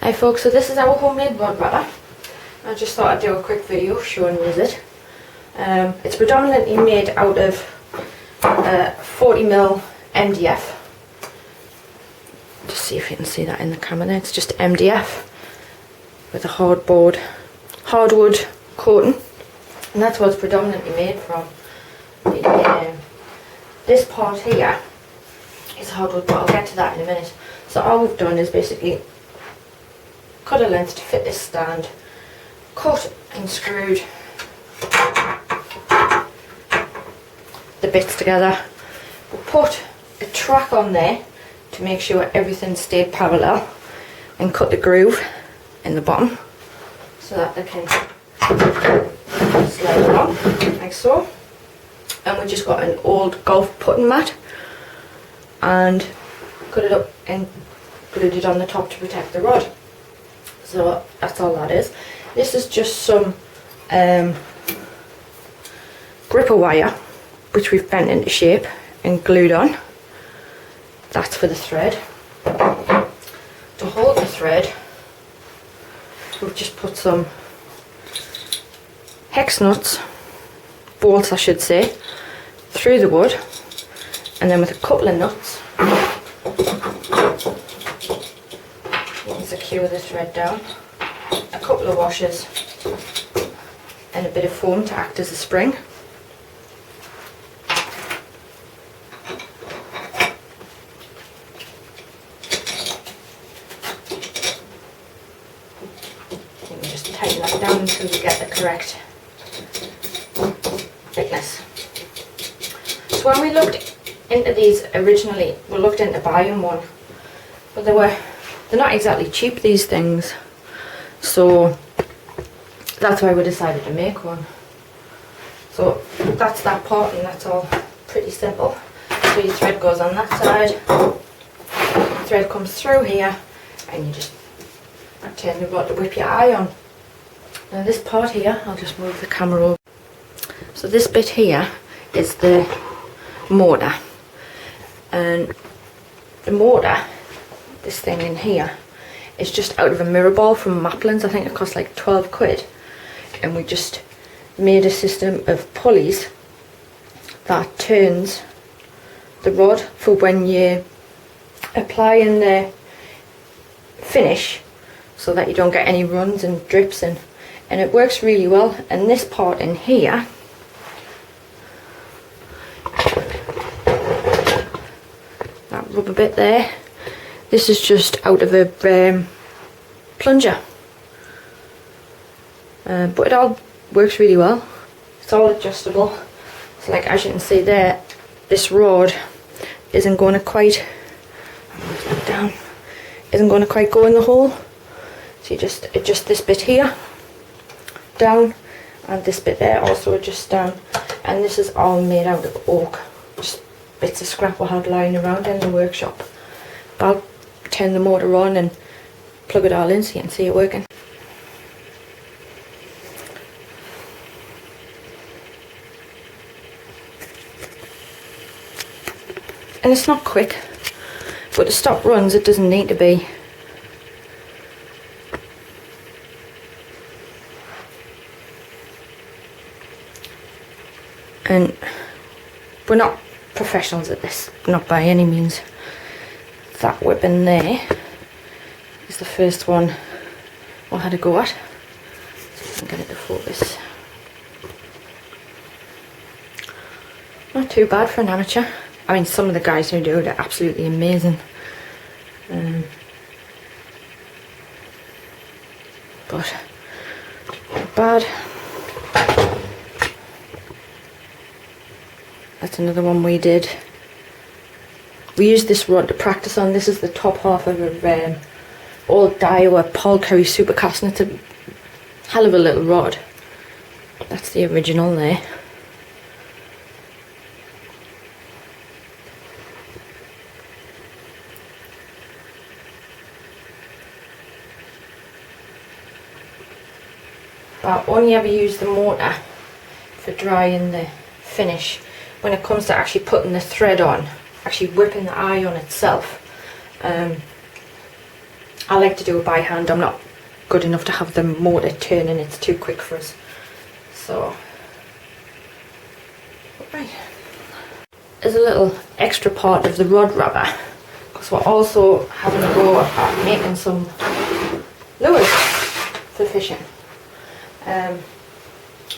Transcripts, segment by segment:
Hi folks, so this is our homemade rod batter. I just thought I'd do a quick video showing you it. It's predominantly made out of 40mm MDF. Just see if you can see that in the camera there. It's just MDF with a hardwood coating, and that's what it's predominantly made from. This part here is hardwood, but I'll get to that in a minute. So all we've done is basically cut a length to fit this stand, cut and screwed the bits together. We put a track on there to make sure everything stayed parallel, and cut the groove in the bottom so that they can slide along like so. And we just got an old golf putting mat and cut it up and glued it on the top to protect the rod. So that's all that is. This is just some gripper wire which we've bent into shape and glued on. That's for the thread. To hold the thread, we've just put some hex nuts, bolts I should say, through the wood, and then with a couple of nuts you can secure the thread down, a couple of washers and a bit of foam to act as a spring. You can just tighten that down until you get the correct thickness. So when we looked into these originally, we looked into buying one, but they're not exactly cheap, these things, so that's why we decided to make one. So that's that part, and that's all pretty simple. So your thread goes on that side, the thread comes through here, and you just turn the rod to whip your eye on. Now this part here, I'll just move the camera over. So this bit here is the motor, and the motor, this thing in here, is just out of a mirror ball from Maplin's. I think it cost like 12 quid, and we just made a system of pulleys that turns the rod for when you apply in the finish, so that you don't get any runs and drips in, and it works really well. And this part in here, that rubber bit there, this is just out of a plunger, but it all works really well. It's all adjustable. So like as you can see there, this rod isn't going to quite go in the hole. So you just adjust this bit here down, and this bit there also adjusts down. And this is all made out of oak, just bits of scrap we had lying around in the workshop. But I'll turn the motor on and plug it all in so you can see it working. And it's not quick, but to stop runs it doesn't need to be. And we're not professionals at this, not by any means. That whipping there is the first one I had to go at. So I can get it to focus. Not too bad for an amateur. I mean, some of the guys who do it are absolutely amazing. But not bad. That's another one we did. We used this rod to practice on. This is the top half of a old Daiwa Paul Curry Supercast, and it's a hell of a little rod. That's the original there. But I only ever use the motor for drying the finish. When it comes to actually putting the thread on, actually whipping the eye on itself, I like to do it by hand. I'm not good enough to have the motor turning, it's too quick for us. So, right. There's a little extra part of the rod wrapper, because we're also having a go at making some lures for fishing.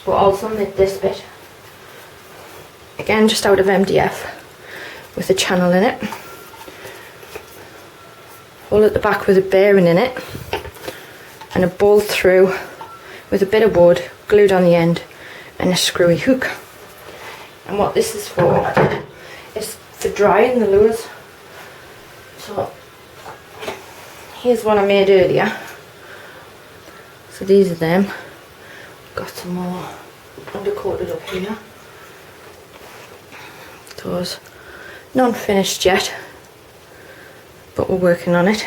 But also made this bit, again just out of MDF, with a channel in it. Hole at the back with a bearing in it, and a bolt through with a bit of wood glued on the end and a screwy hook. And what this is for is for drying the lures. So here's one I made earlier. So these are them. Got some more undercoated up here. Those non-finished yet, but we're working on it.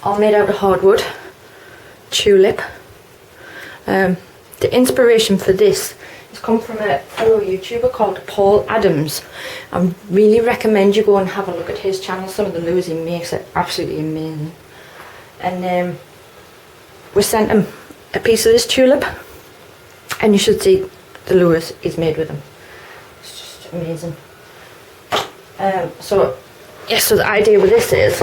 All made out of hardwood, tulip. The inspiration for this has come from a fellow YouTuber called Paul Adams. I really recommend you go and have a look at his channel. Some of the lures he makes are absolutely amazing. And we sent him a piece of this tulip, and you should see the lures he's made with them. It's just amazing. So the idea with this is,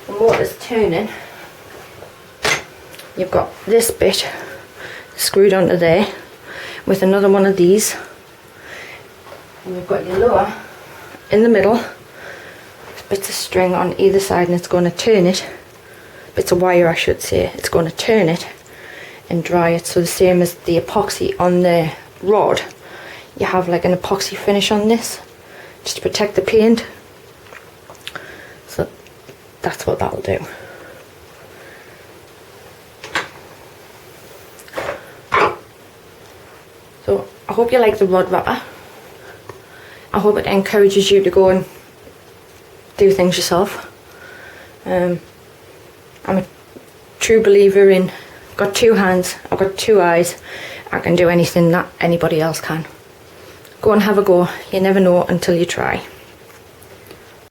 the motor's turning, you've got this bit screwed onto there with another one of these, and you've got your lure in the middle, bits of string on either side, and it's going to turn it, bits of wire I should say, it's going to turn it and dry it. So the same as the epoxy on the rod, you have like an epoxy finish on this just to protect the paint. So that's what that'll do. So I hope you like the rod wrapper. I hope it encourages you to go and do things yourself. I'm a true believer in, I've got two hands, I've got two eyes, I can do anything that anybody else can. Go and have a go, you never know until you try.